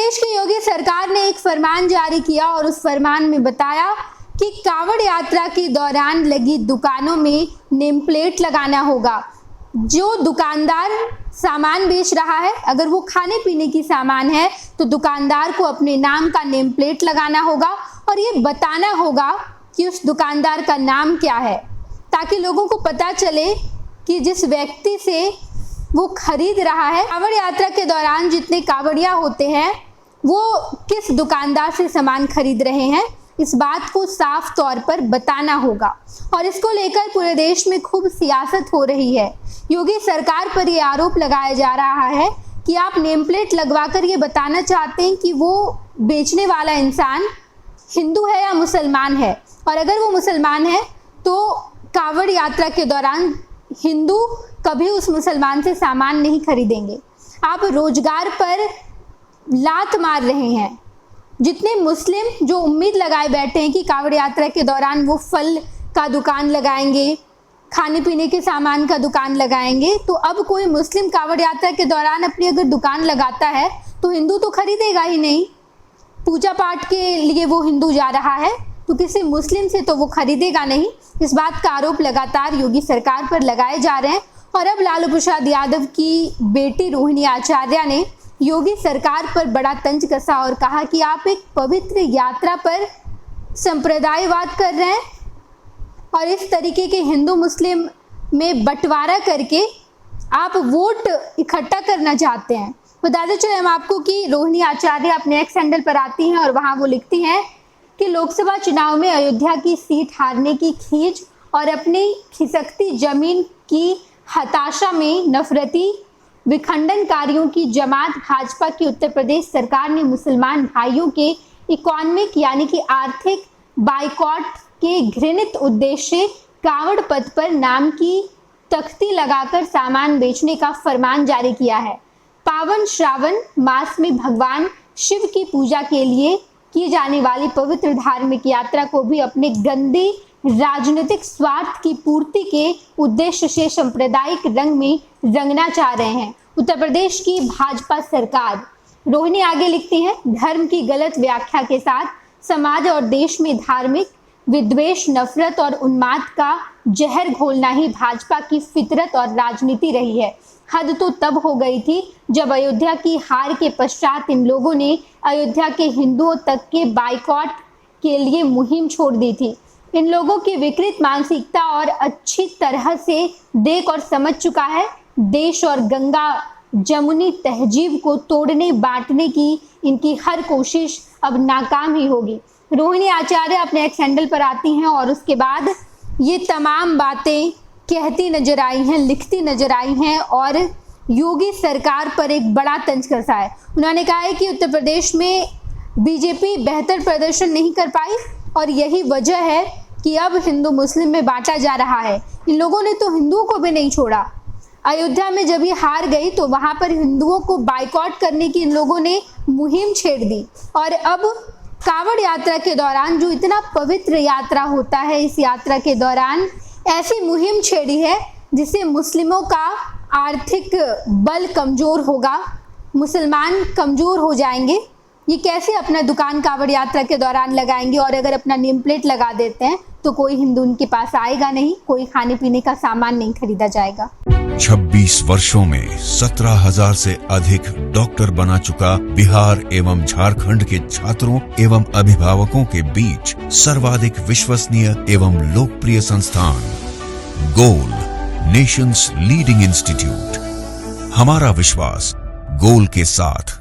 प्रदेश की योगी सरकार ने एक फरमान जारी किया और उस फरमान में बताया कि कांवड़ यात्रा के दौरान लगी दुकानों में नेम प्लेट लगाना होगा। जो दुकानदार सामान बेच रहा है, अगर वो खाने पीने की सामान है तो दुकानदार को अपने नाम का नेम प्लेट लगाना होगा और ये बताना होगा कि उस दुकानदार का नाम क्या है, ताकि लोगों को पता चले कि जिस व्यक्ति से वो खरीद रहा है, कांवड़ यात्रा के दौरान जितने कांवड़िया होते हैं वो किस दुकानदार से सामान खरीद रहे हैं, इस बात को साफ तौर पर बताना होगा। और इसको लेकर पूरे देश में खूब सियासत हो रही है। योगी सरकार पर ये आरोप लगाया जा रहा है कि आप नेम प्लेट लगवाकर ये बताना चाहते हैं कि वो बेचने वाला इंसान हिंदू है या मुसलमान है, और अगर वो मुसलमान है तो कांवड़ यात्रा के दौरान हिंदू कभी उस मुसलमान से सामान नहीं खरीदेंगे। आप रोजगार पर लात मार रहे हैं। जितने मुस्लिम जो उम्मीद लगाए बैठे हैं कि कांवड़ यात्रा के दौरान वो फल का दुकान लगाएंगे, खाने पीने के सामान का दुकान लगाएंगे, तो अब कोई मुस्लिम कांवड़ यात्रा के दौरान अपनी अगर दुकान लगाता है तो हिंदू तो खरीदेगा ही नहीं। पूजा पाठ के लिए वो हिंदू जा रहा है तो किसी मुस्लिम से तो वो खरीदेगा नहीं। इस बात का आरोप लगातार योगी सरकार पर लगाए जा रहे हैं। और अब लालू प्रसाद यादव की बेटी रोहिणी आचार्य ने योगी सरकार पर बड़ा तंज कसा और कहा कि आप एक पवित्र यात्रा पर संप्रदायवाद कर रहे हैं और इस तरीके के हिंदू मुस्लिम में बंटवारा करके आप वोट इकट्ठा करना चाहते हैं। बताते चले हम आपको कि रोहिणी आचार्य अपने एक्स हैंडल पर आती हैं और वहां वो लिखती हैं कि लोकसभा चुनाव में अयोध्या की सीट हारने की खींच और अपनी खिसकती जमीन की हताशा में नफरती विखंडनकारियों की जमात भाजपा की उत्तर प्रदेश सरकार ने मुसलमान भाइयों के इकोनॉमिक यानी कि आर्थिक बाइकॉट के घृणित उद्देश्य कांवड़ पथ पर नाम की तख्ती लगाकर सामान बेचने का फरमान जारी किया है। पावन श्रावण मास में भगवान शिव की पूजा के लिए की जाने वाली पवित्र धार्मिक यात्रा को भी अपने गंदे राजनीतिक स्वार्थ की पूर्ति के उद्देश्य से सांप्रदायिक रंग में रंगना चाह रहे हैं उत्तर प्रदेश की भाजपा सरकार। रोहिणी आगे लिखती हैं, धर्म की गलत व्याख्या के साथ समाज और देश में धार्मिक विद्वेष, नफरत और उन्माद का जहर घोलना ही भाजपा की फितरत और राजनीति रही है। हद तो तब हो गई थी जब अयोध्या की हार के पश्चात इन लोगों ने अयोध्या के हिंदुओं तक के बाइकॉट के लिए मुहिम छोड़ दी थी। इन लोगों की विकृत मानसिकता और अच्छी तरह से देख और समझ चुका है। देश और गंगा जमुनी तहजीब को तोड़ने बांटने की इनकी हर कोशिश अब नाकाम ही होगी। रोहिणी आचार्य अपने एक्स हैंडल पर आती हैं और उसके बाद ये तमाम बातें कहती नजर आई हैं, लिखती नजर आई हैं और योगी सरकार पर एक बड़ा तंज कसा है। उन्होंने कहा है कि उत्तर प्रदेश में बीजेपी बेहतर प्रदर्शन नहीं कर पाई और यही वजह है कि अब हिंदू मुस्लिम में बांटा जा रहा है। इन लोगों ने तो हिंदुओं को भी नहीं छोड़ा। अयोध्या में जब ये हार गई तो वहां पर हिंदुओं को बाइकॉट करने की इन लोगों ने मुहिम छेड़ दी और अब कांवड़ यात्रा के दौरान, जो इतना पवित्र यात्रा होता है, इस यात्रा के दौरान ऐसी मुहिम छेड़ी है जिससे मुस्लिमों का आर्थिक बल कमजोर होगा, मुसलमान कमजोर हो जाएंगे। ये कैसे अपना दुकान कांवड़ यात्रा के दौरान लगाएंगे और अगर अपना नेम प्लेट लगा देते हैं तो कोई हिंदू उनके पास आएगा नहीं, कोई खाने पीने का सामान नहीं खरीदा जाएगा। 26 वर्षों में 17,000 से अधिक डॉक्टर बना चुका बिहार एवं झारखंड के छात्रों एवं अभिभावकों के बीच सर्वाधिक विश्वसनीय एवं लोकप्रिय संस्थान गोल, नेशंस लीडिंग इंस्टीट्यूट। हमारा विश्वास गोल के साथ।